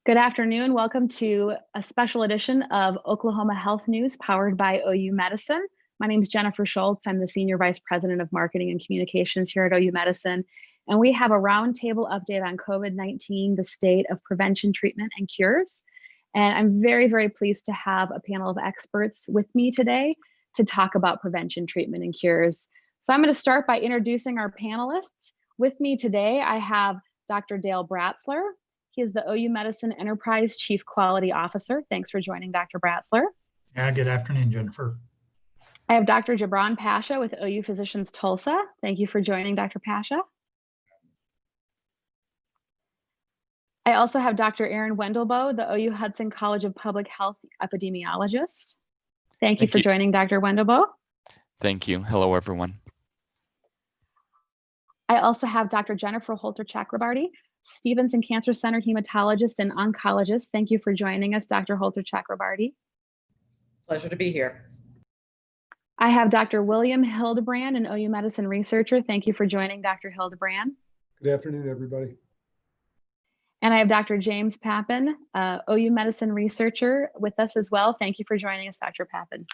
Good afternoon. Welcome to a special edition of Oklahoma Health News powered by OU Medicine. My name is Jennifer Schultz. I'm the Senior Vice President of Marketing and Communications here at OU Medicine. And we have a roundtable update on COVID-19, the state of prevention, treatment, and cures. And I'm very, very pleased to have a panel of experts with me today to talk about prevention, treatment, and cures. So I'm going to start by introducing our panelists. With me today, I have Dr. Dale Bratzler. He is the OU Medicine Enterprise Chief Quality Officer. Thanks for joining, Dr. Bratzler. Yeah, good afternoon, Jennifer. I have Dr. Jabraan Pasha with OU Physicians Tulsa. Thank you for joining, Dr. Pasha. I also have Dr. Aaron Wendelboe, the OU Hudson College of Public Health epidemiologist. Thank you for joining, Dr. Wendelboe. Thank you. Hello, everyone. I also have Dr. Jennifer Holter Chakrabarty, Stevenson Cancer Center hematologist and oncologist. Thank you for joining us, Dr. Holter Chakrabarty. Pleasure to be here. I have Dr. William Hildebrand, an OU Medicine researcher. Thank you for joining, Dr. Hildebrand. Good afternoon, everybody. And I have Dr. James Papin, OU Medicine researcher with us as well. Thank you for joining us, Dr. Papin.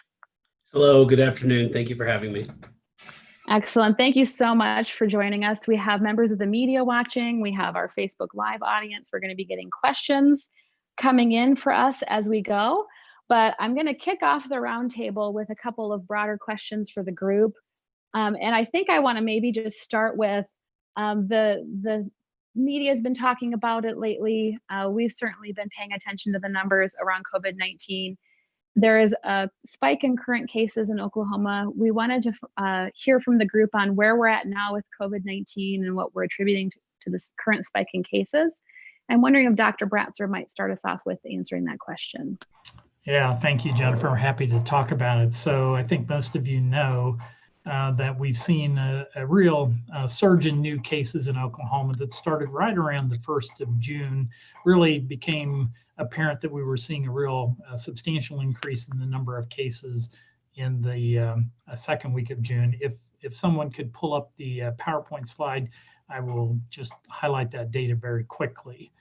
Hello, good afternoon. Thank you for having me. Excellent. Thank you so much for joining us. We have members of the media watching. We have our Facebook Live audience. We're going to be getting questions coming in for us as we go. But I'm going to kick off the roundtable with a couple of broader questions for the group. And I think I want to maybe just start with the media has been talking about it lately. We've certainly been paying attention to the numbers around COVID-19. There is a spike in current cases in Oklahoma. We wanted to hear from the group on where we're at now with COVID-19 and what we're attributing to this current spike in cases. I'm wondering if Dr. Bratzler might start us off with answering that question. Yeah, thank you, Jennifer. I'm happy to talk about it. So I think most of you know that we've seen a real surge in new cases in Oklahoma that started right around the 1st of June, really became apparent that we were seeing a real substantial increase in the number of cases in the second week of June. If someone could pull up the PowerPoint slide, I will just highlight that data very quickly.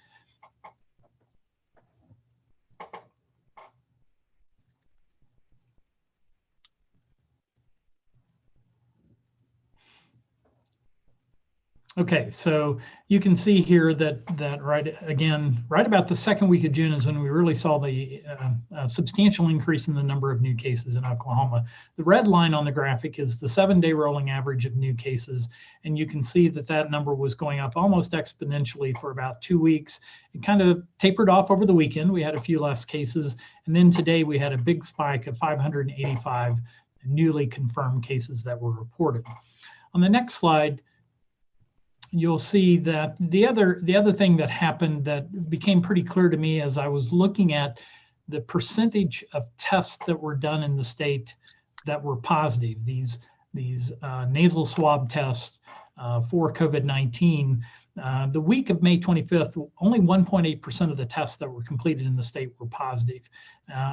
Okay, so you can see here that right about the second week of June is when we really saw the substantial increase in the number of new cases in Oklahoma. The red line on the graphic is the 7-day rolling average of new cases, and you can see that that number was going up almost exponentially for about 2 weeks. It kind of tapered off over the weekend. We had a few less cases, and then today we had a big spike of 585 newly confirmed cases that were reported. On the next slide, you'll see that the other thing that happened that became pretty clear to me as I was looking at the percentage of tests that were done in the state that were positive, these nasal swab tests for COVID-19. The week of May 25th, only 1.8% of the tests that were completed in the state were positive.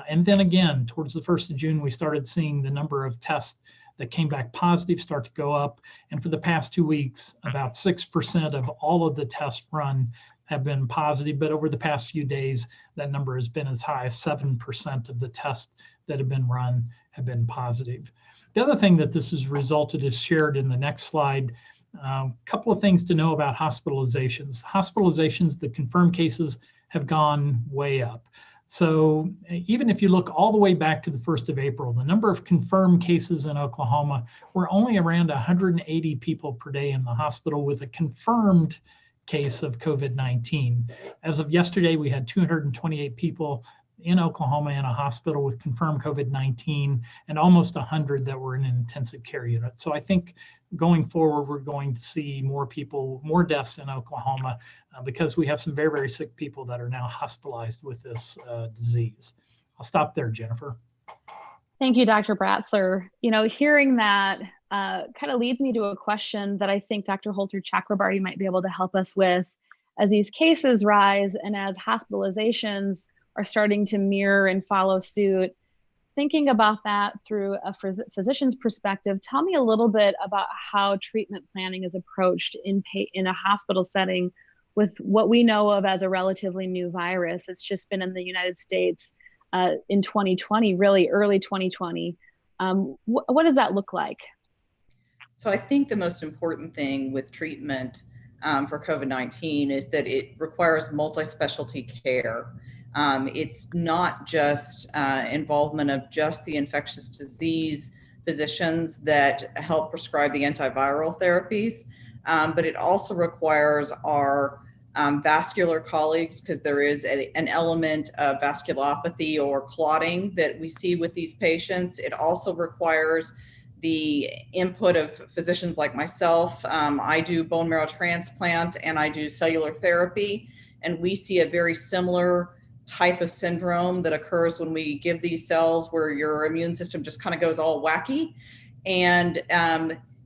And then again, towards the 1st of June, we started seeing the number of tests that came back positive start to go up. And for the past 2 weeks, about 6% of all of the tests run have been positive. But over the past few days, that number has been as high as 7% of the tests that have been run have been positive. The other thing that this has resulted is shared in the next slide. A couple of things to know about hospitalizations. Hospitalizations, the confirmed cases have gone way up. So even if you look all the way back to the 1st of April, the number of confirmed cases in Oklahoma were only around 180 people per day in the hospital with a confirmed case of COVID-19. As of yesterday, we had 228 people in Oklahoma in a hospital with confirmed COVID-19 and almost 100 that were in an intensive care unit. So I think going forward, we're going to see more deaths in Oklahoma because we have some very, very sick people that are now hospitalized with this disease. I'll stop there, Jennifer. Thank you, Dr. Bratzler. You know, hearing that kind of leads me to a question that I think Dr. Holter Chakrabarty might be able to help us with. As these cases rise and as hospitalizations are starting to mirror and follow suit, thinking about that through a physician's perspective, tell me a little bit about how treatment planning is approached in a hospital setting with what we know of as a relatively new virus. It's just been in the United States in 2020, really early 2020. What does that look like? So I think the most important thing with treatment for COVID-19 is that it requires multi-specialty care. It's not just involvement of just the infectious disease physicians that help prescribe the antiviral therapies, but it also requires our vascular colleagues, because there is an element of vasculopathy or clotting that we see with these patients. It also requires the input of physicians like myself. I do bone marrow transplant and I do cellular therapy, and we see a very similar type of syndrome that occurs when we give these cells, where your immune system just kind of goes all wacky. And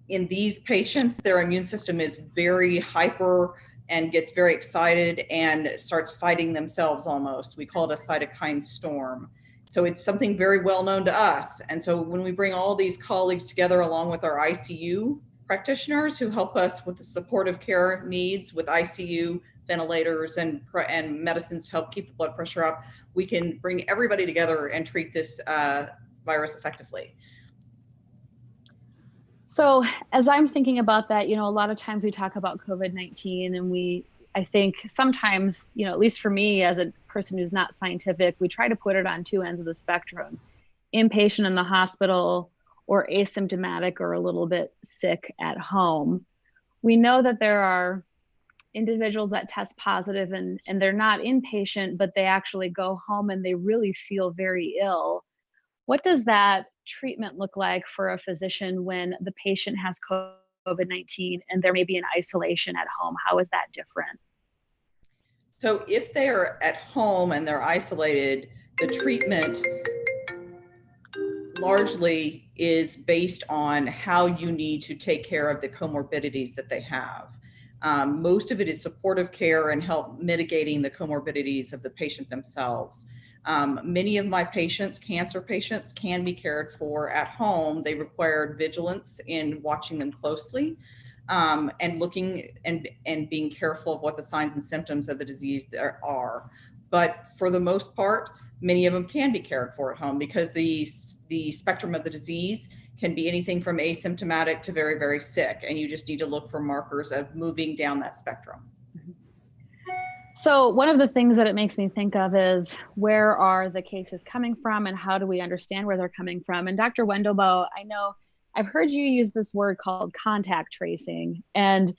in these patients, their immune system is very hyper and gets very excited and starts fighting themselves almost. We call it a cytokine storm. So it's something very well known to us. And so when we bring all these colleagues together, along with our ICU practitioners who help us with the supportive care needs with ICU ventilators and medicines to help keep the blood pressure up, we can bring everybody together and treat this virus effectively. So as I'm thinking about that, a lot of times we talk about COVID-19 and I think sometimes, at least for me as a person who's not scientific, we try to put it on two ends of the spectrum: inpatient in the hospital or asymptomatic or a little bit sick at home. We know that there are individuals that test positive and they're not inpatient, but they actually go home and they really feel very ill. What does that treatment look like for a physician when the patient has COVID-19 and there may be an isolation at home? How is that different? So if they are at home and they're isolated, the treatment largely is based on how you need to take care of the comorbidities that they have. Most of it is supportive care and help mitigating the comorbidities of the patient themselves. Many of my patients, cancer patients, can be cared for at home. They required vigilance in watching them closely and looking and being careful of what the signs and symptoms of the disease there are. But for the most part, many of them can be cared for at home, because the spectrum of the disease can be anything from asymptomatic to very, very sick. And you just need to look for markers of moving down that spectrum. So one of the things that it makes me think of is, where are the cases coming from and how do we understand where they're coming from? And Dr. Wendelboe, I know I've heard you use this word called contact tracing. And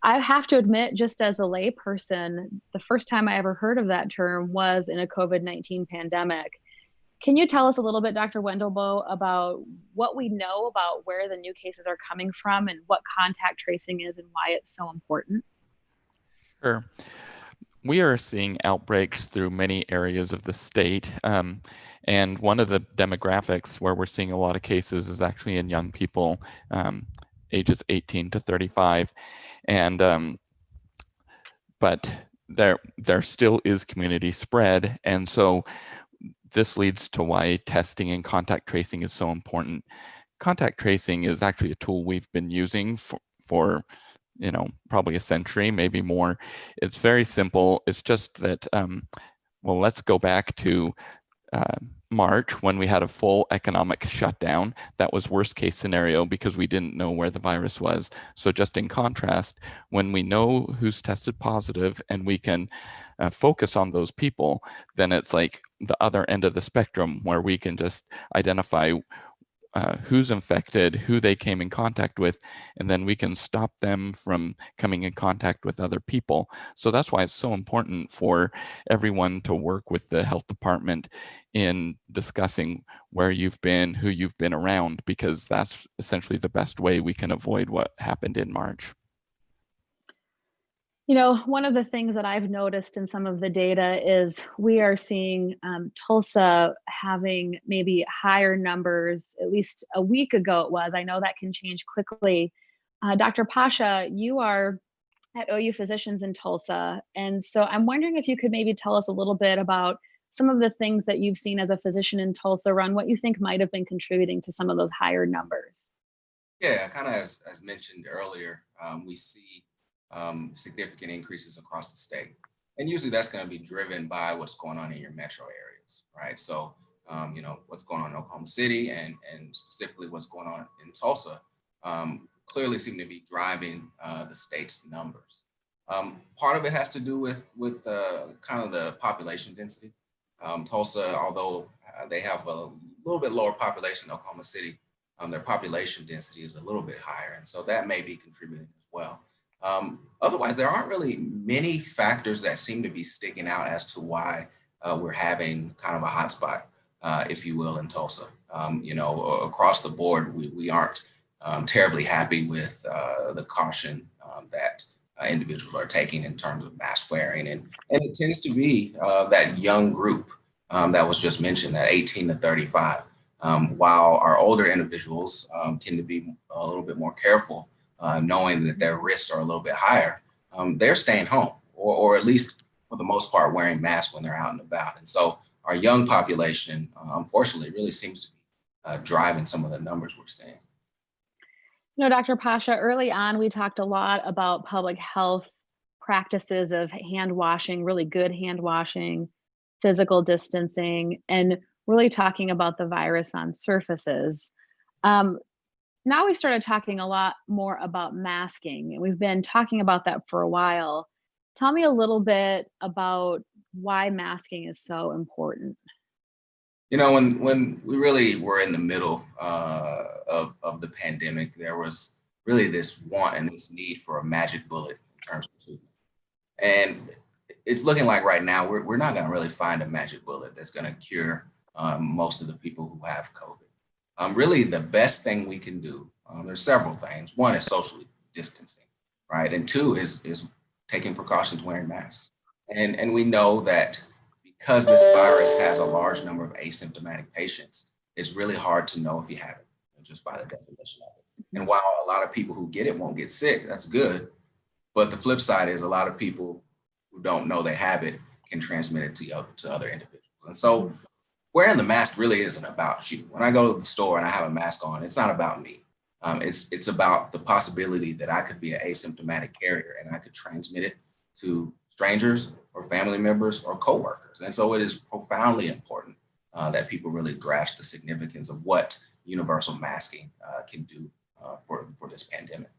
I have to admit, just as a lay person, the first time I ever heard of that term was in a COVID-19 pandemic. Can you tell us a little bit, Dr. Wendelboe, about what we know about where the new cases are coming from and what contact tracing is and why it's so important? Sure. We are seeing outbreaks through many areas of the state. And one of the demographics where we're seeing a lot of cases is actually in young people, ages 18 to 35. And but there still is community spread. And so this leads to why testing and contact tracing is so important. Contact tracing is actually a tool we've been using for probably a century, maybe more. It's very simple. It's just that, well, let's go back to March, when we had a full economic shutdown. That was worst case scenario because we didn't know where the virus was. So just in contrast, when we know who's tested positive and we can focus on those people, then it's like the other end of the spectrum, where we can just identify who's infected, who they came in contact with, and then we can stop them from coming in contact with other people. So that's why it's so important for everyone to work with the health department in discussing where you've been, who you've been around, because that's essentially the best way we can avoid what happened in March. One of the things that I've noticed in some of the data is we are seeing Tulsa having maybe higher numbers, at least a week ago it was. I know that can change quickly. Dr. Pasha, you are at OU Physicians in Tulsa. And so I'm wondering if you could maybe tell us a little bit about some of the things that you've seen as a physician in Tulsa around what you think might have been contributing to some of those higher numbers. Yeah, kind of as mentioned earlier, we see significant increases across the state. And usually that's going to be driven by what's going on in your metro areas, right? So, you know, what's going on in Oklahoma City and specifically what's going on in Tulsa clearly seem to be driving the state's numbers. Part of it has to do with kind of the population density. Tulsa, although they have a little bit lower population than Oklahoma City, their population density is a little bit higher. And so that may be contributing as well. Otherwise, there aren't really many factors that seem to be sticking out as to why we're having kind of a hotspot, if you will, in Tulsa. You know, across the board, we aren't terribly happy with the caution that individuals are taking in terms of mask wearing. And it tends to be that young group that was just mentioned, that 18 to 35, while our older individuals tend to be a little bit more careful, knowing that their risks are a little bit higher. They're staying home, or at least for the most part, wearing masks when they're out and about. And so our young population, unfortunately, really seems to be driving some of the numbers we're seeing. You know, Dr. Pasha, early on, we talked a lot about public health practices of hand washing, really good hand washing, physical distancing, and really talking about the virus on surfaces. Now we started talking a lot more about masking, and we've been talking about that for a while. Tell me a little bit about why masking is so important. You know, when we really were in the middle of the pandemic, there was really this want and this need for a magic bullet in terms of treatment. And it's looking like right now, we're not going to really find a magic bullet that's going to cure most of the people who have COVID. Really, the best thing we can do, there's several things. One is socially distancing, right? And two is taking precautions, wearing masks. And we know that because this virus has a large number of asymptomatic patients, it's really hard to know if you have it, just by the definition of it. And while a lot of people who get it won't get sick, that's good. But the flip side is a lot of people who don't know they have it can transmit it to other individuals. And so wearing the mask really isn't about you. When I go to the store and I have a mask on, it's not about me. It's about the possibility that I could be an asymptomatic carrier and I could transmit it to strangers or family members or coworkers. And so it is profoundly important that people really grasp the significance of what universal masking can do for this pandemic.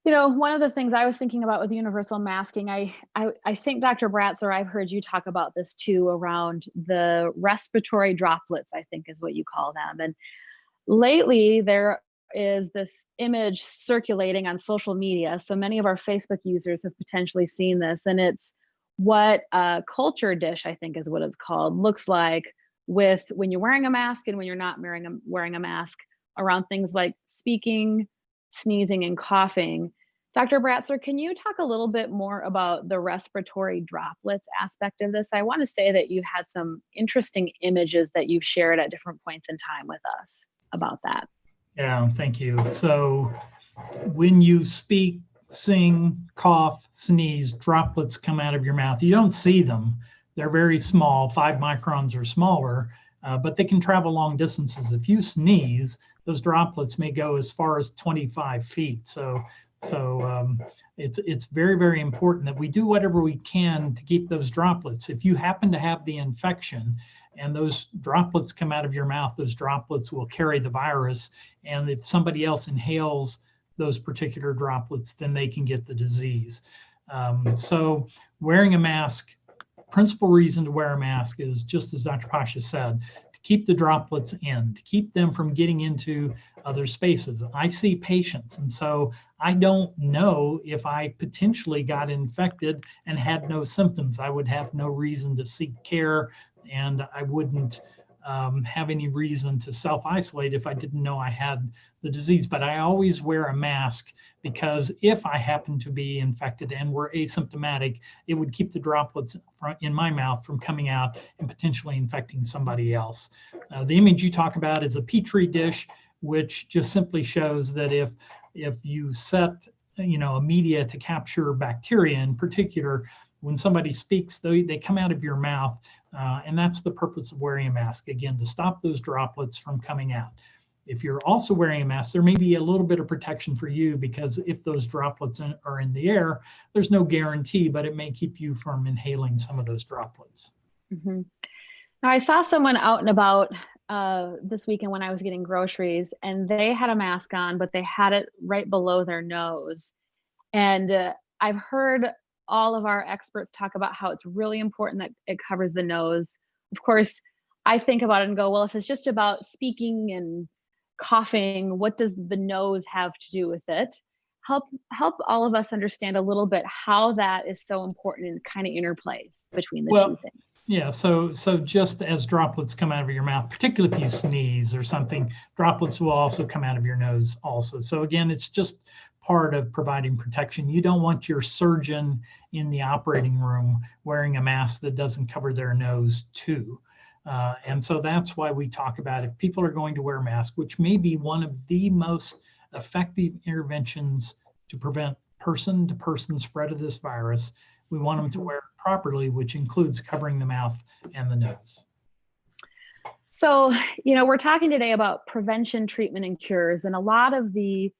You know, one of the things I was thinking about with universal masking, I think, Dr. Bratzler, I've heard you talk about this too, around the respiratory droplets, I think is what you call them. And lately there is this image circulating on social media. So many of our Facebook users have potentially seen this, and it's what a culture dish, I think is what it's called, looks like with when you're wearing a mask and when you're not wearing a mask, around things like speaking, sneezing, and coughing. Dr. Bratzler, can you talk a little bit more about the respiratory droplets aspect of this? I want to say that you've had some interesting images that you've shared at different points in time with us about that. Yeah, thank you. So when you speak, sing, cough, sneeze, droplets come out of your mouth. You don't see them. They're very small, 5 microns or smaller, but they can travel long distances. If you sneeze, those droplets may go as far as 25 feet. So it's very, very important that we do whatever we can to keep those droplets. If you happen to have the infection and those droplets come out of your mouth, those droplets will carry the virus. And if somebody else inhales those particular droplets, then they can get the disease. So wearing a mask, principal reason to wear a mask is, just as Dr. Pasha said, to keep the droplets in, to keep them from getting into other spaces. I see patients, and so I don't know if I potentially got infected and had no symptoms. I would have no reason to seek care, and I wouldn't have any reason to self-isolate if I didn't know I had the disease. But I always wear a mask because if I happen to be infected and were asymptomatic, it would keep the droplets in my mouth from coming out and potentially infecting somebody else. The image you talk about is a Petri dish, which just simply shows that if you set a media to capture bacteria in particular, when somebody speaks, they come out of your mouth, and that's the purpose of wearing a mask, again, to stop those droplets from coming out. If you're also wearing a mask, there may be a little bit of protection for you, because if those droplets are in the air, there's no guarantee, but it may keep you from inhaling some of those droplets. Mm-hmm. Now, I saw someone out and about this weekend when I was getting groceries, and they had a mask on, but they had it right below their nose. And I've heard all of our experts talk about how it's really important that it covers the nose. Of course, I think about it and go, well, if it's just about speaking and coughing, what does the nose have to do with it? Help all of us understand a little bit how that is so important and kind of interplays between the two things. Yeah, so just as droplets come out of your mouth, particularly if you sneeze or something, droplets will also come out of your nose also. So again, it's just part of providing protection. You don't want your surgeon in the operating room wearing a mask that doesn't cover their nose too. And so that's why we talk about, if people are going to wear a mask, which may be one of the most effective interventions to prevent person-to-person spread of this virus, we want them to wear it properly, which includes covering the mouth and the nose. So, we're talking today about prevention, treatment, and cures, and a lot of the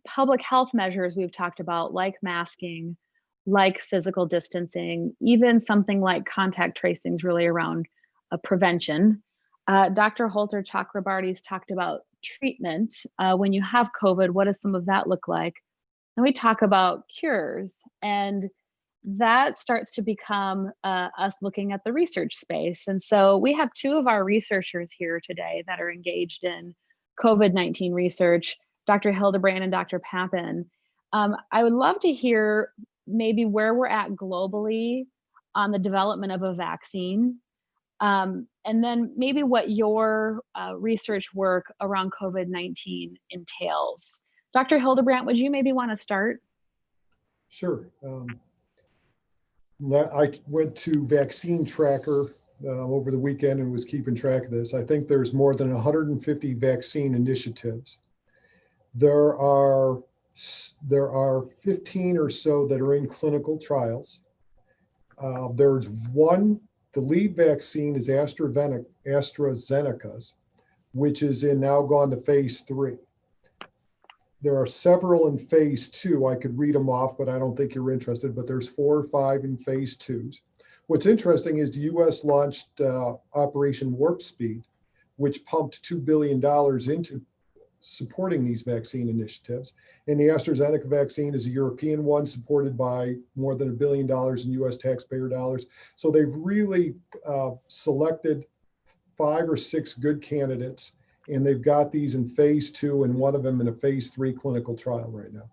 public health measures we've talked about, like masking, like physical distancing, even something like contact tracing is really around prevention. Dr. Holter Chakrabarty's talked about treatment. When you have COVID, what does some of that look like? And we talk about cures, and that starts to become us looking at the research space. And so we have two of our researchers here today that are engaged in COVID-19 research, Dr. Hildebrand and Dr. Papin. I would love to hear maybe where we're at globally on the development of a vaccine, and then maybe what your research work around COVID-19 entails. Dr. Hildebrand, would you maybe want to start? Sure. I went to Vaccine Tracker over the weekend and was keeping track of this. I think there's more than 150 vaccine initiatives. There are 15 or so that are in clinical trials. There's one, the lead vaccine is AstraZeneca's, which is now gone to phase 3. There are several in phase 2. I could read them off, but I don't think you're interested, but there's 4 or 5 in phase 2s. What's interesting is the US launched Operation Warp Speed, which pumped $2 billion into supporting these vaccine initiatives. And the AstraZeneca vaccine is a European one supported by more than $1 billion in US taxpayer dollars. So they've really selected 5 or 6 good candidates, and they've got these in phase 2 and one of them in a phase 3 clinical trial right now.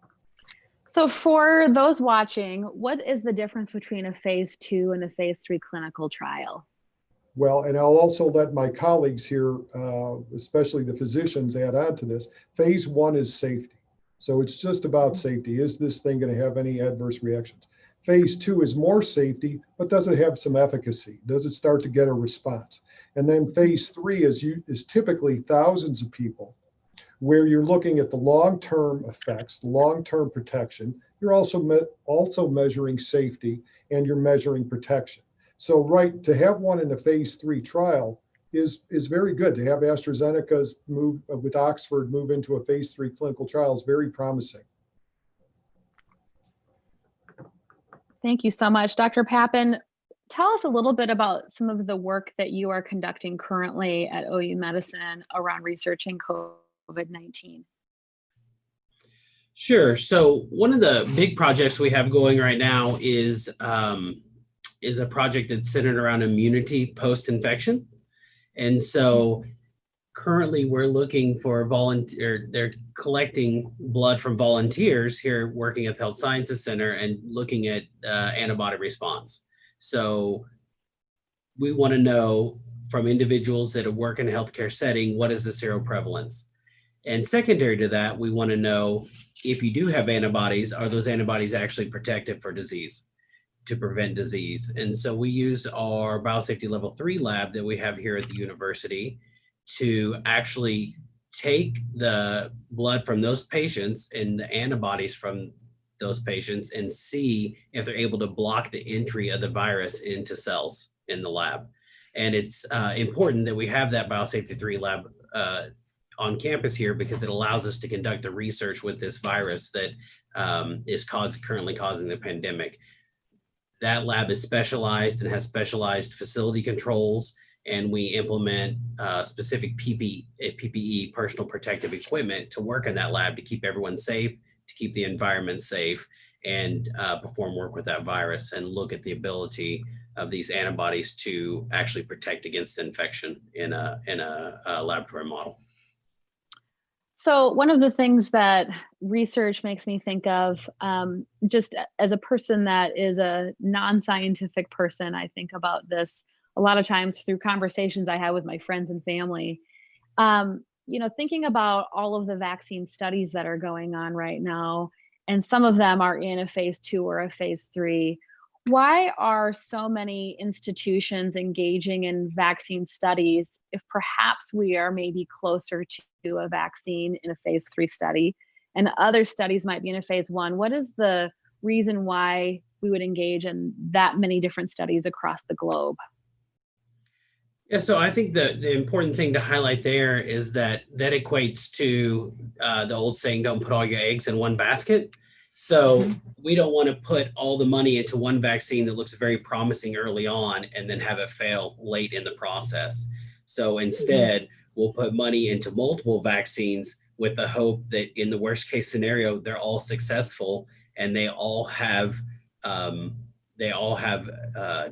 So for those watching, what is the difference between a phase 2 and a phase 3 clinical trial? Well, and I'll also let my colleagues here, especially the physicians, add on to this. Phase 1 is safety. So it's just about safety. Is this thing going to have any adverse reactions? Phase 2 is more safety, but does it have some efficacy? Does it start to get a response? And then phase 3 is typically thousands of people, where you're looking at the long-term effects, long-term protection. You're also measuring safety, and you're measuring protection. So to have one in a phase 3 trial is very good. To have AstraZeneca's move with Oxford move into a phase 3 clinical trial is very promising. Thank you so much. Dr. Papin, tell us a little bit about some of the work that you are conducting currently at OU Medicine around researching COVID-19. Sure. So one of the big projects we have going right now is a project that's centered around immunity post-infection. And so currently we're looking for they're collecting blood from volunteers here working at the Health Sciences Center and looking at antibody response. So we want to know from individuals that work in a healthcare setting, what is the seroprevalence? And secondary to that, we want to know if you do have antibodies, are those antibodies actually protective for disease, to prevent disease? And so we use our biosafety level 3 lab that we have here at the university to actually take the blood from those patients and the antibodies from those patients and see if they're able to block the entry of the virus into cells in the lab. And it's important that we have that biosafety 3 lab on campus here because it allows us to conduct the research with this virus that is currently causing the pandemic. That lab is specialized and has specialized facility controls, and we implement specific PPE, personal protective equipment, to work in that lab to keep everyone safe, to keep the environment safe, and perform work with that virus and look at the ability of these antibodies to actually protect against infection in a laboratory model. So one of the things that research makes me think of, just as a person that is a non-scientific person, I think about this a lot of times through conversations I have with my friends and family. Thinking about all of the vaccine studies that are going on right now, and some of them are in a phase 2 or a phase 3. Why are so many institutions engaging in vaccine studies if perhaps we are maybe closer to a vaccine in a phase 3 study and other studies might be in a phase 1? What is the reason why we would engage in that many different studies across the globe? Yeah, so I think the important thing to highlight there is that equates to the old saying, don't put all your eggs in one basket. So we don't want to put all the money into one vaccine that looks very promising early on and then have it fail late in the process. So instead, we'll put money into multiple vaccines with the hope that in the worst case scenario, they're all successful and they all have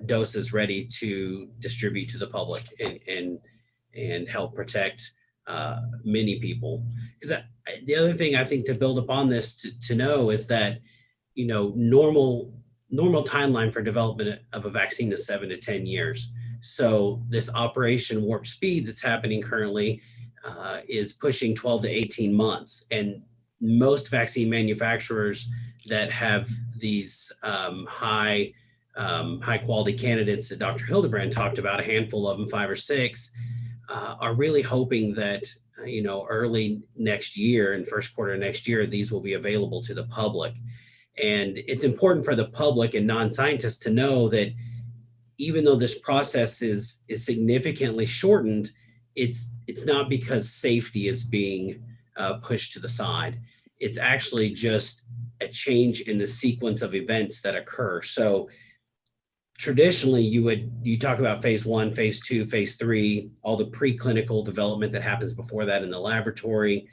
doses ready to distribute to the public and help protect many people. Because the other thing I think to build upon this to know is that, normal timeline for development of a vaccine is 7 to 10 years. So this Operation Warp Speed that's happening currently is pushing 12 to 18 months. And most vaccine manufacturers that have these high quality candidates that Dr. Hildebrand talked about, a handful of them, 5 or 6, are really hoping that, early next year and first quarter next year, these will be available to the public. And it's important for the public and non-scientists to know that even though this process is significantly shortened, it's not because safety is being pushed to the side. It's actually just a change in the sequence of events that occur. So traditionally, you talk about phase 1, phase 2, phase 3, all the preclinical development that happens before that in the laboratory.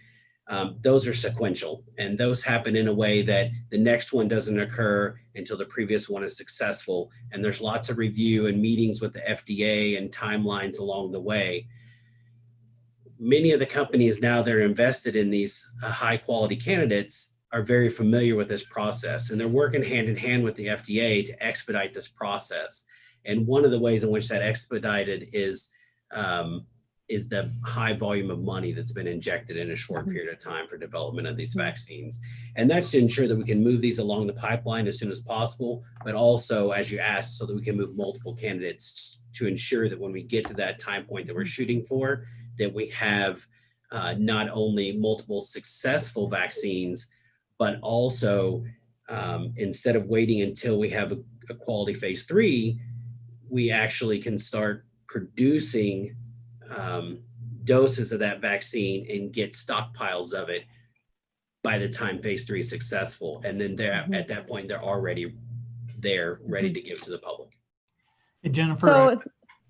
Those are sequential, and those happen in a way that the next one doesn't occur until the previous one is successful. And there's lots of review and meetings with the FDA and timelines along the way. Many of the companies now that are invested in these high quality candidates are very familiar with this process, and they're working hand in hand with the FDA to expedite this process. And one of the ways in which that expedited is the high volume of money that's been injected in a short period of time for development of these vaccines. And that's to ensure that we can move these along the pipeline as soon as possible, but also, as you asked, so that we can move multiple candidates to ensure that when we get to that time point that we're shooting for, that we have not only multiple successful vaccines, but also instead of waiting until we have a quality phase 3, we actually can start producing doses of that vaccine and get stockpiles of it by the time phase 3 is successful. And then at that point, they're already there, ready to give to the public. Hey, Jennifer, So,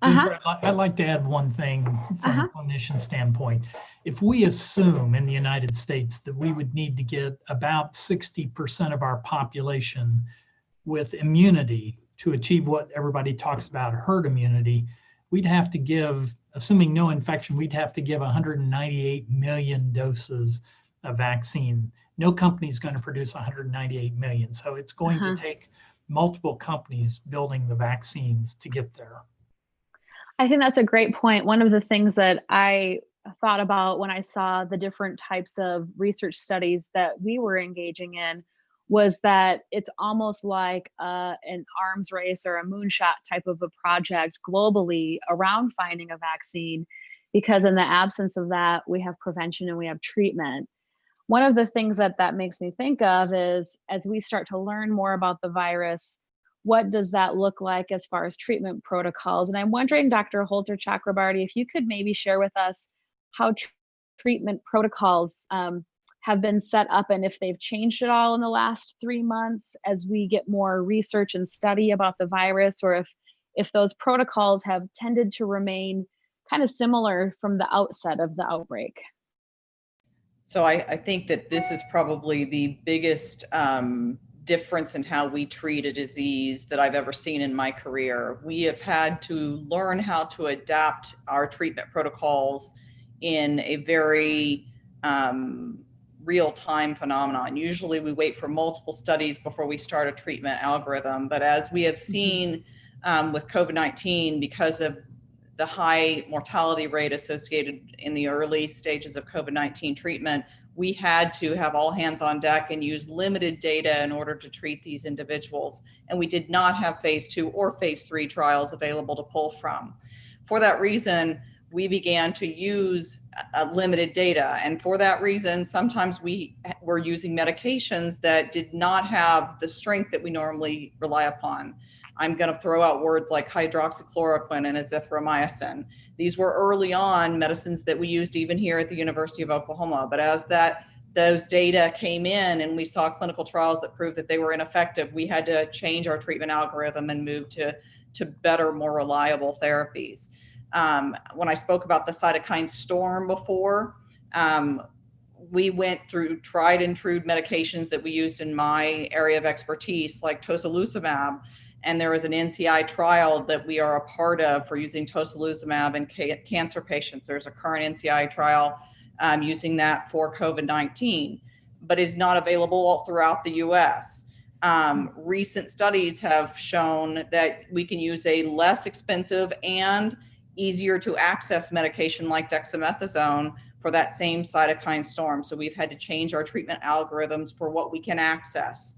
Jennifer, I'd like to add one thing from a clinician standpoint. If we assume in the United States that we would need to get about 60% of our population with immunity to achieve what everybody talks about, herd immunity, we'd have to give, assuming no infection, we'd have to give 198 million doses of vaccine. No company is going to produce 198 million. So it's going to take multiple companies building the vaccines to get there. I think that's a great point. One of the things that I thought about when I saw the different types of research studies that we were engaging in was that it's almost like an arms race or a moonshot type of a project globally around finding a vaccine, because in the absence of that, we have prevention and we have treatment. One of the things that makes me think of is, as we start to learn more about the virus, what does that look like as far as treatment protocols? And I'm wondering, Dr. Holter Chakrabarty, if you could maybe share with us how treatment protocols have been set up, and if they've changed at all in the last 3 months as we get more research and study about the virus, or if those protocols have tended to remain kind of similar from the outset of the outbreak. So I think that this is probably the biggest difference in how we treat a disease that I've ever seen in my career. We have had to learn how to adapt our treatment protocols in a very real-time phenomenon. Usually we wait for multiple studies before we start a treatment algorithm, but as we have seen with COVID-19, because of the high mortality rate associated in the early stages of COVID-19 treatment, we had to have all hands on deck and use limited data in order to treat these individuals. And we did not have phase 2 or phase 3 trials available to pull from. For that reason, we began to use limited data. And for that reason, sometimes we were using medications that did not have the strength that we normally rely upon. I'm going to throw out words like hydroxychloroquine and azithromycin. These were early on medicines that we used even here at the University of Oklahoma. But as those data came in and we saw clinical trials that proved that they were ineffective, we had to change our treatment algorithm and move to better, more reliable therapies. When I spoke about the cytokine storm before, we went through tried and true medications that we used in my area of expertise, like tocilizumab. And there is an NCI trial that we are a part of for using tocilizumab in cancer patients. There's a current NCI trial using that for COVID-19, but is not available all throughout the US. Recent studies have shown that we can use a less expensive and easier to access medication like dexamethasone for that same cytokine storm. So we've had to change our treatment algorithms for what we can access.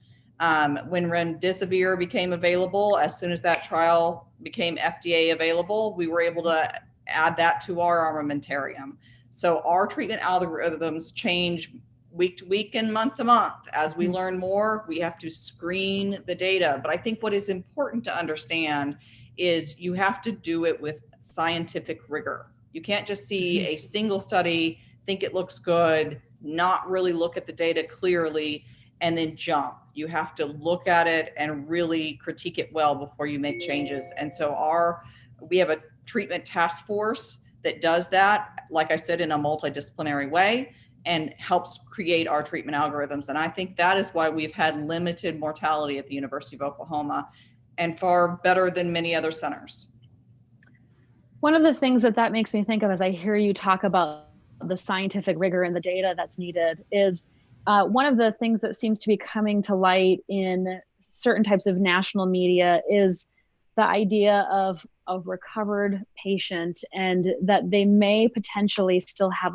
When remdesivir became available, as soon as that trial became FDA available, we were able to add that to our armamentarium. So our treatment algorithms change week to week and month to month. As we learn more, we have to screen the data. But I think what is important to understand is you have to do it with scientific rigor. You can't just see a single study, think it looks good, not really look at the data clearly, and then jump. You have to look at it and really critique it well before you make changes. And so we have a treatment task force that does that, like I said, in a multidisciplinary way, and helps create our treatment algorithms. And I think that is why we've had limited mortality at the University of Oklahoma, and far better than many other centers. One of the things that makes me think of as I hear you talk about the scientific rigor and the data that's needed is one of the things that seems to be coming to light in certain types of national media is the idea of a recovered patient, and that they may potentially still have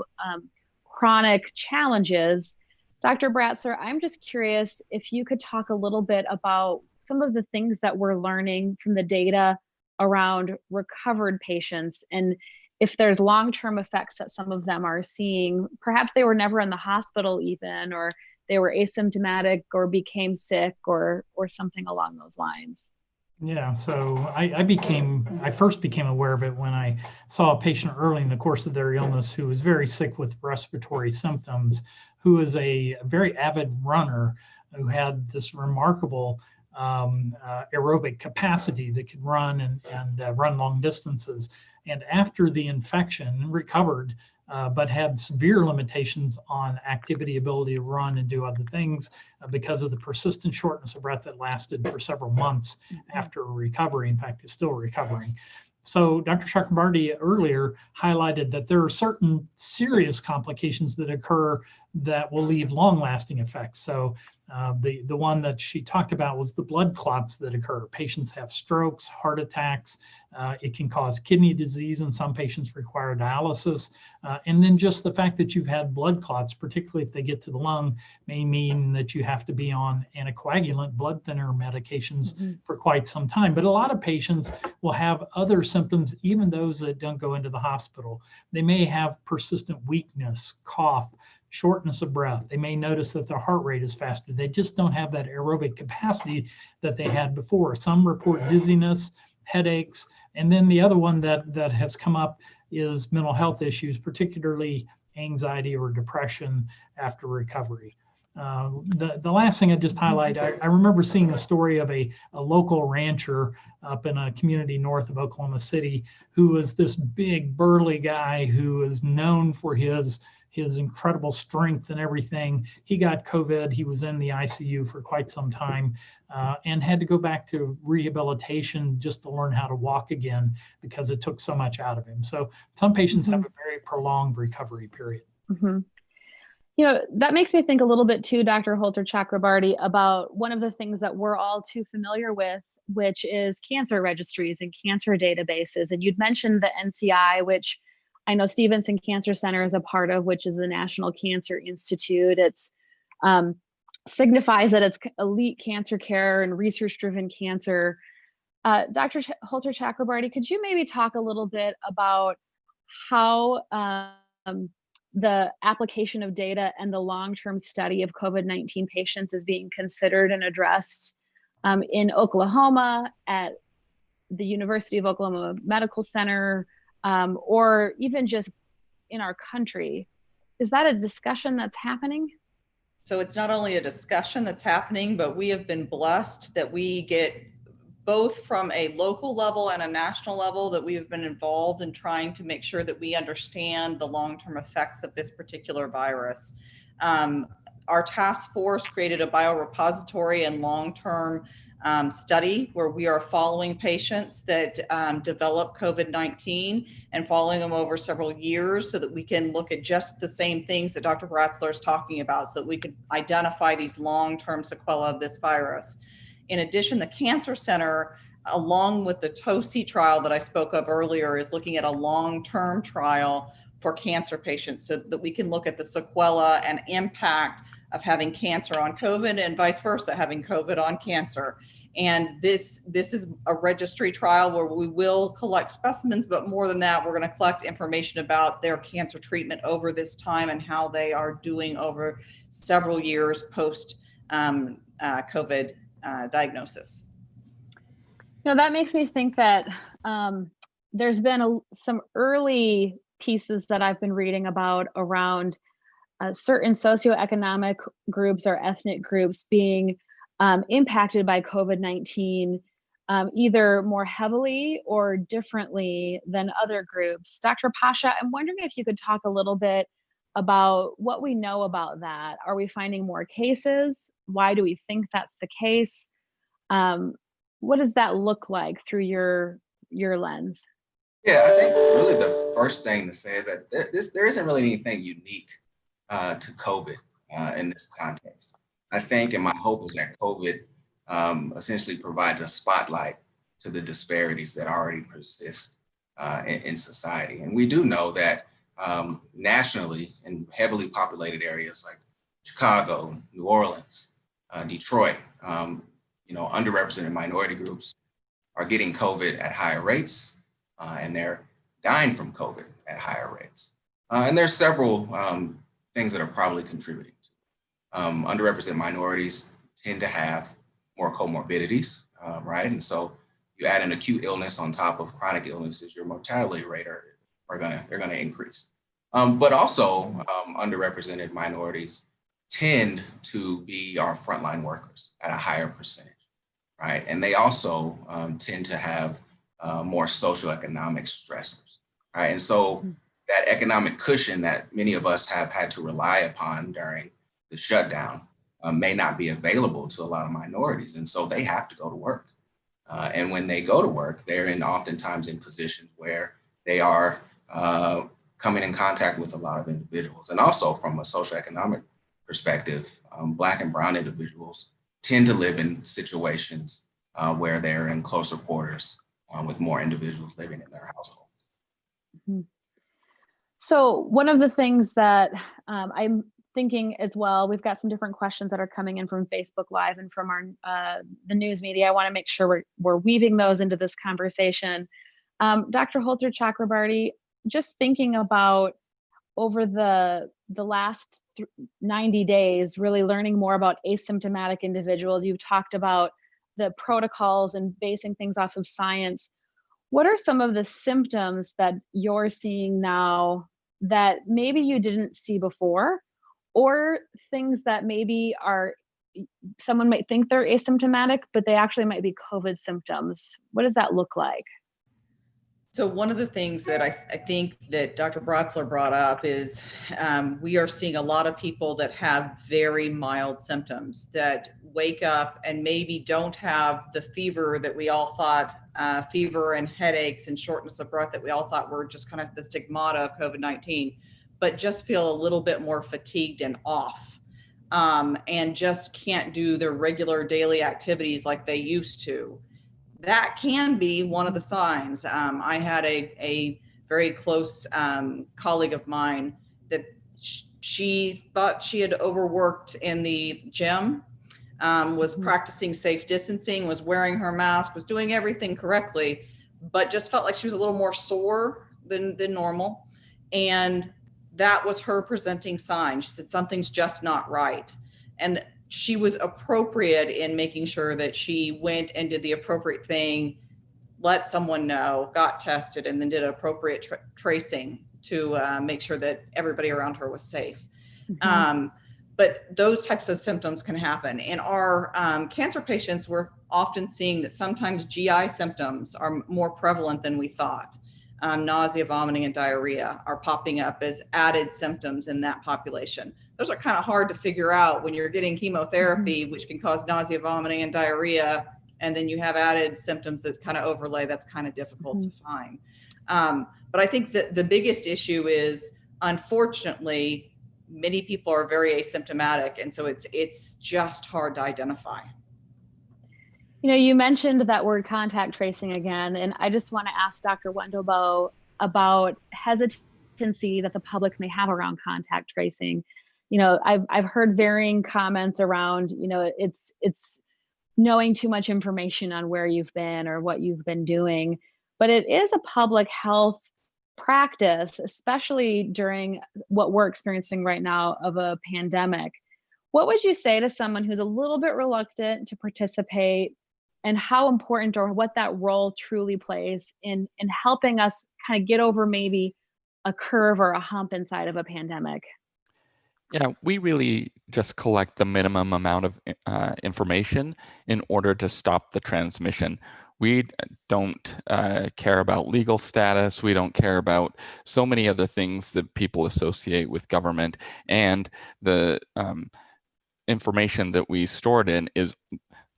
chronic challenges. Dr. Bratzler, I'm just curious if you could talk a little bit about some of the things that we're learning from the data around recovered patients, and if there's long-term effects that some of them are seeing. Perhaps they were never in the hospital even, or they were asymptomatic or became sick or something along those lines. Yeah, so I first became aware of it when I saw a patient early in the course of their illness who was very sick with respiratory symptoms, who was a very avid runner, who had this remarkable aerobic capacity that could run and run long distances. And after the infection, recovered, but had severe limitations on activity, ability to run and do other things because of the persistent shortness of breath that lasted for several months after recovery. In fact, is still recovering. So Dr. Chakrabarty earlier highlighted that there are certain serious complications that occur that will leave long-lasting effects. So the one that she talked about was the blood clots that occur. Patients have strokes, heart attacks. It can cause kidney disease, and some patients require dialysis. And then just the fact that you've had blood clots, particularly if they get to the lung, may mean that you have to be on anticoagulant blood thinner medications for quite some time. But a lot of patients will have other symptoms, even those that don't go into the hospital. They may have persistent weakness, cough, shortness of breath. They may notice that their heart rate is faster. They just don't have that aerobic capacity that they had before. Some report dizziness, headaches, and then the other one that has come up is mental health issues, particularly anxiety or depression after recovery. The last thing I just highlight, I remember seeing a story of a local rancher up in a community north of Oklahoma City who was this big burly guy who is known for his incredible strength and everything. He got COVID. He was in the ICU for quite some time and had to go back to rehabilitation just to learn how to walk again because it took so much out of him. So some patients have a very prolonged recovery period. You know, that makes me think a little bit too, Dr. Holter Chakrabarty, about one of the things that we're all too familiar with, which is cancer registries and cancer databases. And you'd mentioned the NCI, which I know Stevenson Cancer Center is a part of, which is the National Cancer Institute. It's signifies that it's elite cancer care and research-driven cancer. Dr. Holter Chakrabarty, could you maybe talk a little bit about how the application of data and the long-term study of COVID-19 patients is being considered and addressed in Oklahoma at the University of Oklahoma Medical Center, or even just in our country? Is that a discussion that's happening? So it's not only a discussion that's happening, but we have been blessed that we get both from a local level and a national level that we have been involved in trying to make sure that we understand the long-term effects of this particular virus. Our task force created a biorepository and long-term study where we are following patients that develop COVID-19 and following them over several years so that we can look at just the same things that Dr. Bratzler is talking about so that we can identify these long-term sequelae of this virus. In addition, the Cancer Center, along with the TOSI trial that I spoke of earlier, is looking at a long-term trial for cancer patients so that we can look at the sequela and impact of having cancer on COVID and vice versa, having COVID on cancer. And this is a registry trial where we will collect specimens, but more than that, we're going to collect information about their cancer treatment over this time and how they are doing over several years post COVID diagnosis. You know, that makes me think that there's been some early pieces that I've been reading about around certain socioeconomic groups or ethnic groups being impacted by COVID-19 either more heavily or differently than other groups. Dr. Pasha, I'm wondering if you could talk a little bit about what we know about that. Are we finding more cases? Why do we think that's the case? What does that look like through your lens? Yeah, I think really the first thing to say is that there isn't really anything unique to COVID in this context. I think, and my hope is that COVID essentially provides a spotlight to the disparities that already persist in society. And we do know that nationally in heavily populated areas like Chicago, New Orleans, Detroit, underrepresented minority groups are getting COVID at higher rates and they're dying from COVID at higher rates. And there's several things that are probably contributing. Underrepresented minorities tend to have more comorbidities, right? And so you add an acute illness on top of chronic illnesses, your mortality rate they're gonna increase. But also underrepresented minorities tend to be our frontline workers at a higher percentage, right? And they also tend to have more socioeconomic stressors, right? And so that economic cushion that many of us have had to rely upon during the shutdown may not be available to a lot of minorities. And so they have to go to work. And when they go to work, they're oftentimes in positions where they are coming in contact with a lot of individuals. And also from a socioeconomic perspective, Black and Brown individuals tend to live in situations where they're in closer quarters with more individuals living in their household. Mm-hmm. So one of the things that I'm thinking as well, we've got some different questions that are coming in from Facebook Live and from our the news media. I want to make sure we're weaving those into this conversation. Dr. Holter Chakrabarty, just thinking about over the last 90 days, really learning more about asymptomatic individuals. You've talked about the protocols and basing things off of science. What are some of the symptoms that you're seeing now that maybe you didn't see before, or things that maybe are, someone might think they're asymptomatic, but they actually might be COVID symptoms? What does that look like? So one of the things that I think that Dr. Bratzler brought up is we are seeing a lot of people that have very mild symptoms that wake up and maybe don't have the fever that we all thought, fever and headaches and shortness of breath that we all thought were just kind of the stigmata of COVID-19, but just feel a little bit more fatigued and off, and just can't do their regular daily activities like they used to. That can be one of the signs. I had a very close colleague of mine that she thought she had overworked in the gym, was practicing safe distancing, was wearing her mask, was doing everything correctly, but just felt like she was a little more sore than normal. And that was her presenting sign. She said, something's just not right. And she was appropriate in making sure that she went and did the appropriate thing, let someone know, got tested, and then did appropriate tracing to make sure that everybody around her was safe. But those types of symptoms can happen. In our cancer patients, we're often seeing that sometimes GI symptoms are more prevalent than we thought. Nausea, vomiting, and diarrhea are popping up as added symptoms in that population. Those are kind of hard to figure out when you're getting chemotherapy, which can cause nausea, vomiting, and diarrhea, and then you have added symptoms that kind of overlay. That's kind of difficult to find. But I think that the biggest issue is, unfortunately, many people are very asymptomatic, and so it's just hard to identify. You know, you mentioned that word contact tracing again, and I just want to ask Dr. Wendelboe about hesitancy that the public may have around contact tracing. You know, I've heard varying comments around, you know, it's knowing too much information on where you've been or what you've been doing, but it is a public health practice, especially during what we're experiencing right now of a pandemic. What would you say to someone who's a little bit reluctant to participate, and how important or what that role truly plays in helping us kind of get over maybe a curve or a hump inside of a pandemic? Yeah, we really just collect the minimum amount of information in order to stop the transmission. We don't care about legal status. We don't care about so many other things that people associate with government. And the information that we stored in is,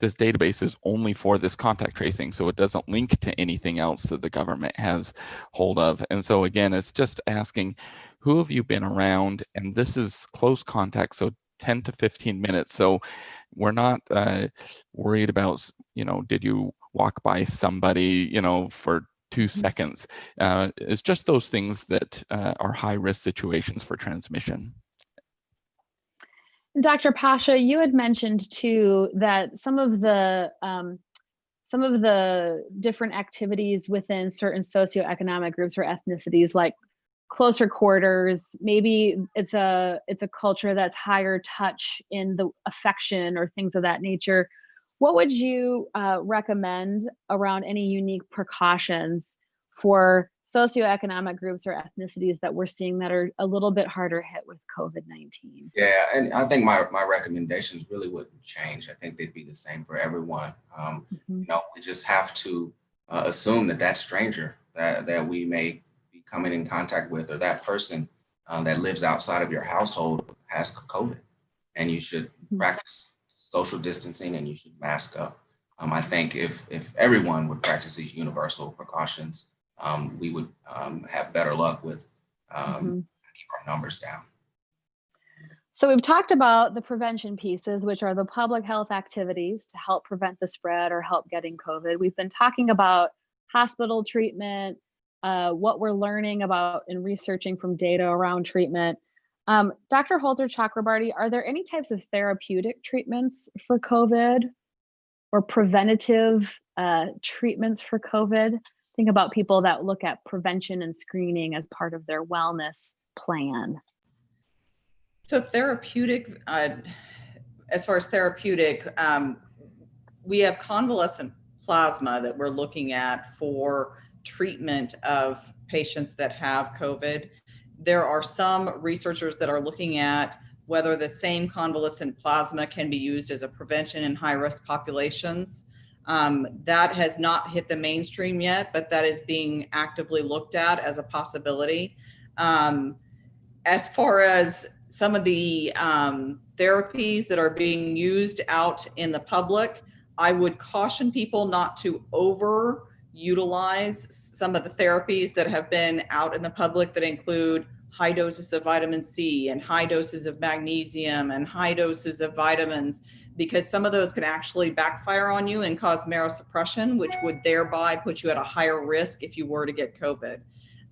this database is only for this contact tracing, so it doesn't link to anything else that the government has hold of. And so again, it's just asking, who have you been around? And this is close contact, so 10 to 15 minutes. So we're not worried about, you know, did you walk by somebody, you know, for 2 seconds? It's just those things that are high risk situations for transmission. Dr. Pasha, you had mentioned too that some of the different activities within certain socioeconomic groups or ethnicities, like closer quarters, maybe it's a culture that's higher touch in the affection or things of that nature. What would you recommend around any unique precautions for socioeconomic groups or ethnicities that we're seeing that are a little bit harder hit with COVID-19? Yeah, and I think my recommendations really wouldn't change. I think they'd be the same for everyone. You know, we just have to assume that that stranger that we may be coming in contact with, or that person that lives outside of your household, has COVID, and you should practice social distancing and you should mask up. I think if everyone would practice these universal precautions, we would have better luck with keep our numbers down. So we've talked about the prevention pieces, which are the public health activities to help prevent the spread or help getting COVID. We've been talking about hospital treatment, what we're learning about and researching from data around treatment. Dr. Holter Chakrabarty, are there any types of therapeutic treatments for COVID or preventative treatments for COVID? Think about people that look at prevention and screening as part of their wellness plan. So therapeutic, as far as therapeutic, we have convalescent plasma that we're looking at for treatment of patients that have COVID. There are some researchers that are looking at whether the same convalescent plasma can be used as a prevention in high-risk populations. That has not hit the mainstream yet, but that is being actively looked at as a possibility. As far as some of the therapies that are being used out in the public, I would caution people not to over-utilize some of the therapies that have been out in the public that include high doses of vitamin C and high doses of magnesium and high doses of vitamins, because some of those can actually backfire on you and cause marrow suppression, which would thereby put you at a higher risk if you were to get COVID.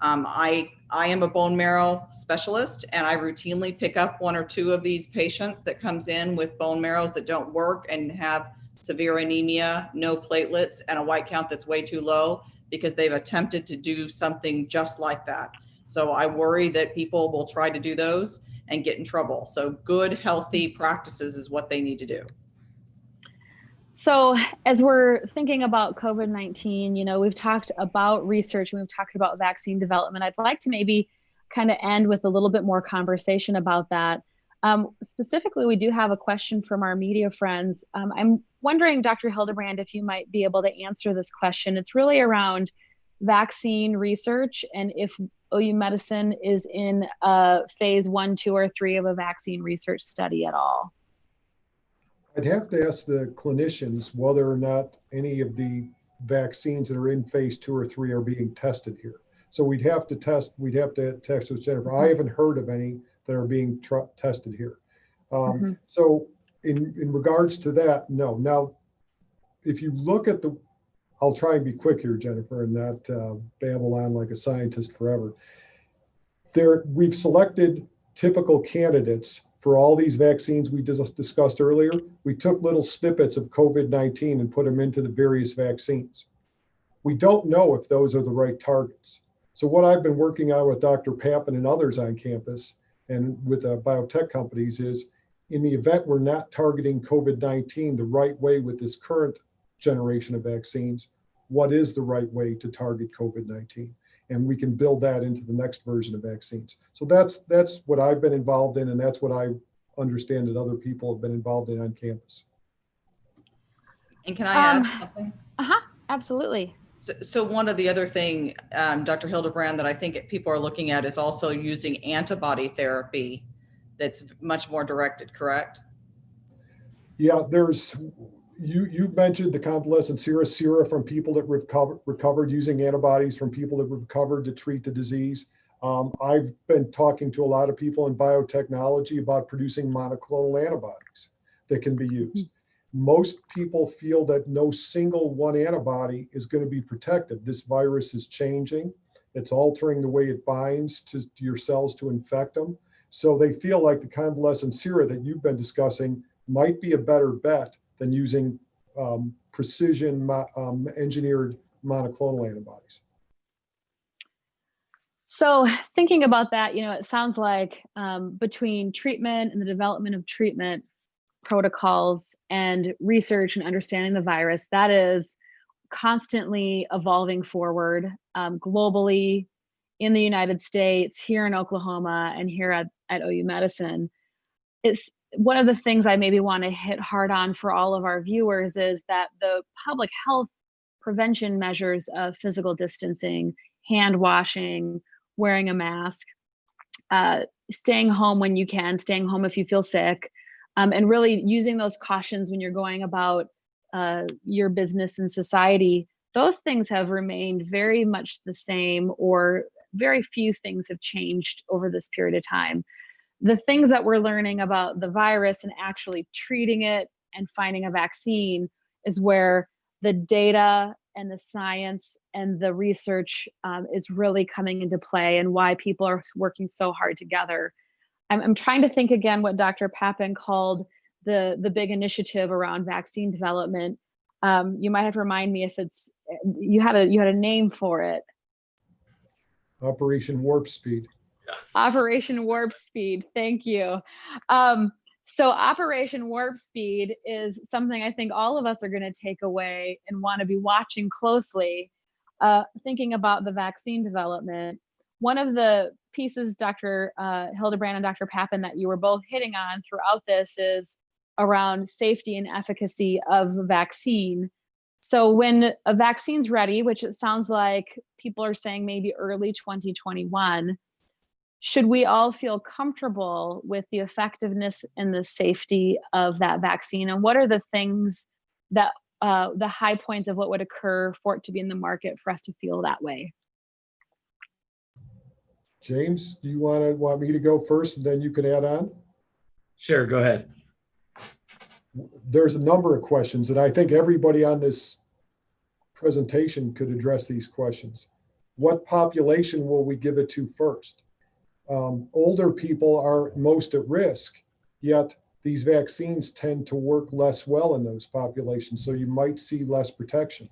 I am a bone marrow specialist, and I routinely pick up 1 or 2 of these patients that comes in with bone marrows that don't work and have severe anemia, no platelets, and a white count that's way too low because they've attempted to do something just like that. So I worry that people will try to do those and get in trouble. So good, healthy practices is what they need to do. So as we're thinking about COVID-19, you know, we've talked about research and we've talked about vaccine development. I'd like to maybe kind of end with a little bit more conversation about that. Specifically, we do have a question from our media friends. I'm wondering, Dr. Hildebrand, if you might be able to answer this question. It's really around vaccine research and if OU Medicine is in phase 1, 2, or 3 of a vaccine research study at all. I'd have to ask the clinicians whether or not any of the vaccines that are in phase 2 or 3 are being tested here. So we'd have to text with Jennifer. I haven't heard of any that are being tested here. So in regards to that, no. Now, if you look at I'll try and be quick here, Jennifer, and not babble on like a scientist forever. We've selected typical candidates for all these vaccines we just discussed earlier. We took little snippets of COVID-19 and put them into the various vaccines. We don't know if those are the right targets. So what I've been working on with Dr. Papin and others on campus and with biotech companies is, in the event we're not targeting COVID-19 the right way with this current generation of vaccines, what is the right way to target COVID-19? And we can build that into the next version of vaccines. So that's what I've been involved in, and that's what I understand that other people have been involved in on campus. And can I add something? Absolutely. So one of the other thing, Dr. Hildebrand, that I think people are looking at is also using antibody therapy that's much more directed, correct? Yeah, you mentioned the convalescent sera from people that recovered using antibodies from people that recovered to treat the disease. I've been talking to a lot of people in biotechnology about producing monoclonal antibodies that can be used. Most people feel that no single one antibody is going to be protective. This virus is changing. It's altering the way it binds to your cells to infect them. So they feel like the convalescent sera that you've been discussing might be a better bet than using precision engineered monoclonal antibodies. So thinking about that, you know, it sounds like between treatment and the development of treatment protocols and research and understanding the virus, that is constantly evolving forward globally, in the United States, here in Oklahoma, and here at OU Medicine. It's one of the things I maybe want to hit hard on for all of our viewers is that the public health prevention measures of physical distancing, hand washing, wearing a mask, staying home when you can, staying home if you feel sick, and really using those cautions when you're going about your business and society, those things have remained very much the same, or very few things have changed over this period of time. The things that we're learning about the virus and actually treating it and finding a vaccine is where the data and the science and the research is really coming into play, and why people are working so hard together. I'm trying to think again what Dr. Papin called the big initiative around vaccine development. You might have to remind me if you had a name for it. Operation Warp Speed. Operation Warp Speed. Thank you. So Operation Warp Speed is something I think all of us are going to take away and want to be watching closely, thinking about the vaccine development. one of the pieces, Dr. Hildebrand and Dr. Papin, that you were both hitting on throughout this is around safety and efficacy of a vaccine. So when a vaccine's ready, which it sounds like people are saying maybe early 2021, should we all feel comfortable with the effectiveness and the safety of that vaccine? And what are the things that the high points of what would occur for it to be in the market for us to feel that way? James, do you want me to go first and then you can add on? Sure, go ahead. There's a number of questions, and I think everybody on this presentation could address these questions. What population will we give it to first? Older people are most at risk, yet these vaccines tend to work less well in those populations, so you might see less protection.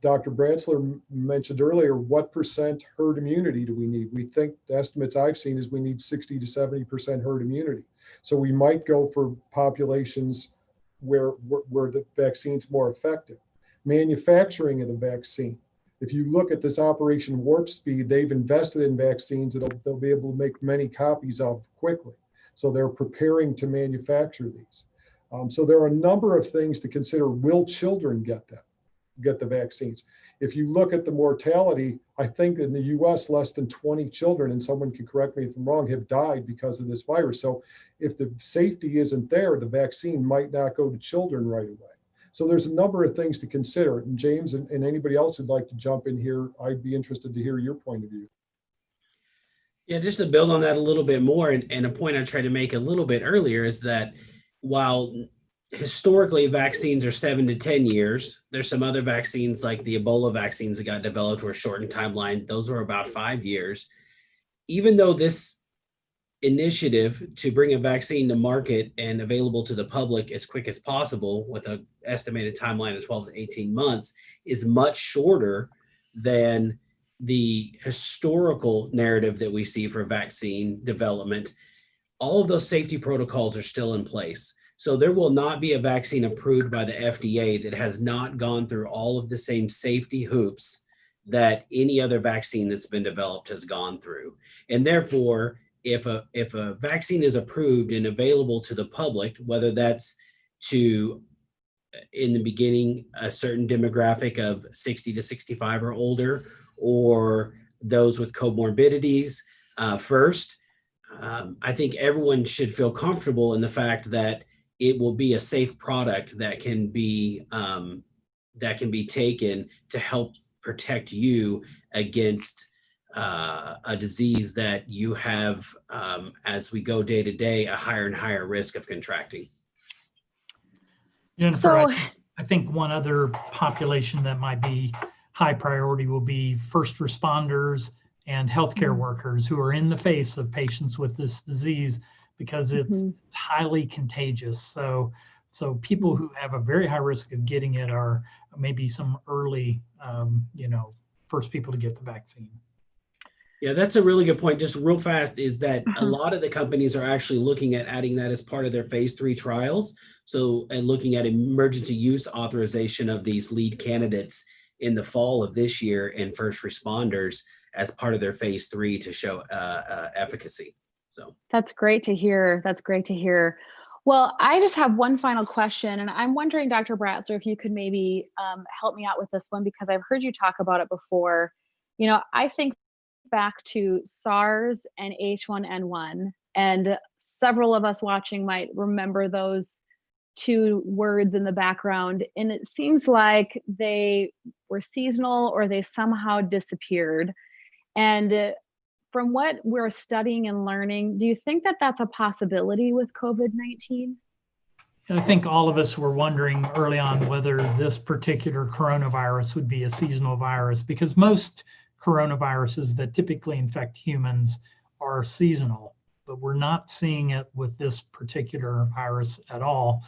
Dr. Bratzler mentioned earlier, what percent herd immunity do we need? We think the estimates I've seen is we need 60 to 70% herd immunity. So we might go for populations where the vaccine's more effective. Manufacturing of the vaccine. If you look at this Operation Warp Speed, they've invested in vaccines that they'll be able to make many copies of quickly. So they're preparing to manufacture these. So there are a number of things to consider. Will children get the vaccines? If you look at the mortality, I think in the US, less than 20 children, and someone can correct me if I'm wrong, have died because of this virus. So if the safety isn't there, the vaccine might not go to children right away. So there's a number of things to consider. And James and anybody else who'd like to jump in here, I'd be interested to hear your point of view. Yeah, just to build on that a little bit more, and a point I tried to make a little bit earlier is that while historically vaccines are 7 to 10 years, there's some other vaccines like the Ebola vaccines that got developed were shortened timeline. Those were about 5 years. Even though this initiative to bring a vaccine to market and available to the public as quick as possible with an estimated timeline of 12 to 18 months is much shorter than the historical narrative that we see for vaccine development. All of those safety protocols are still in place. So there will not be a vaccine approved by the FDA that has not gone through all of the same safety hoops that any other vaccine that's been developed has gone through. And therefore, if a vaccine is approved and available to the public, whether that's to, in the beginning, a certain demographic of 60 to 65 or older, or those with comorbidities first, I think everyone should feel comfortable in the fact that it will be a safe product that can be taken to help protect you against a disease that you have, as we go day to day, a higher and higher risk of contracting. Jennifer, So, I think one other population that might be high priority will be first responders and healthcare workers who are in the face of patients with this disease because it's highly contagious. So people who have a very high risk of getting it are maybe some early, first people to get the vaccine. Yeah, that's a really good point. Just real fast is that a lot of the companies are actually looking at adding that as part of their phase 3 trials. So, and looking at emergency use authorization of these lead candidates in the fall of this year and first responders as part of their phase 3 to show efficacy. So that's great to hear. That's great to hear. Well, I just have one final question, and I'm wondering, Dr. Bratzler, if you could maybe help me out with this one, because I've heard you talk about it before. I think back to SARS and H1N1, and several of us watching might remember those two words in the background, and it seems like they were seasonal or they somehow disappeared. And from what we're studying and learning, do you think that that's a possibility with COVID-19? I think all of us were wondering early on whether this particular coronavirus would be a seasonal virus, because most coronaviruses that typically infect humans are seasonal, but we're not seeing it with this particular virus at all.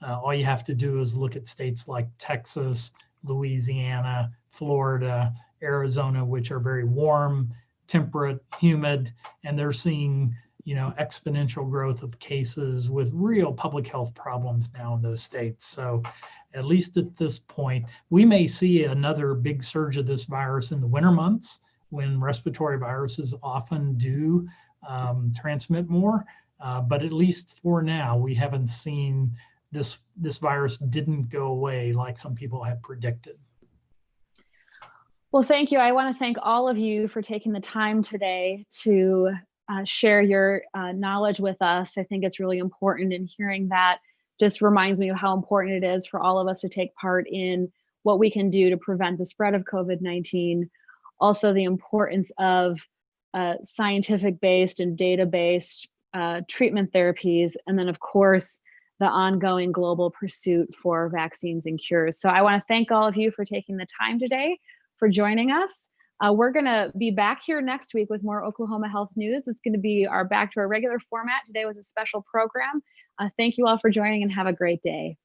All you have to do is look at states like Texas, Louisiana, Florida, Arizona, which are very warm, temperate, humid, and they're seeing, exponential growth of cases with real public health problems now in those states. So at least at this point, we may see another big surge of this virus in the winter months when respiratory viruses often do transmit more. But at least for now, we haven't seen this virus didn't go away like some people had predicted. Well, thank you. I want to thank all of you for taking the time today to share your knowledge with us. I think it's really important, and hearing that just reminds me of how important it is for all of us to take part in what we can do to prevent the spread of COVID-19. Also, the importance of scientific-based and data-based treatment therapies, and then, of course, the ongoing global pursuit for vaccines and cures. So I want to thank all of you for taking the time today, for joining us. We're going to be back here next week with more Oklahoma health news. It's going to be back to our regular format. Today was a special program. Thank you all for joining, and have a great day.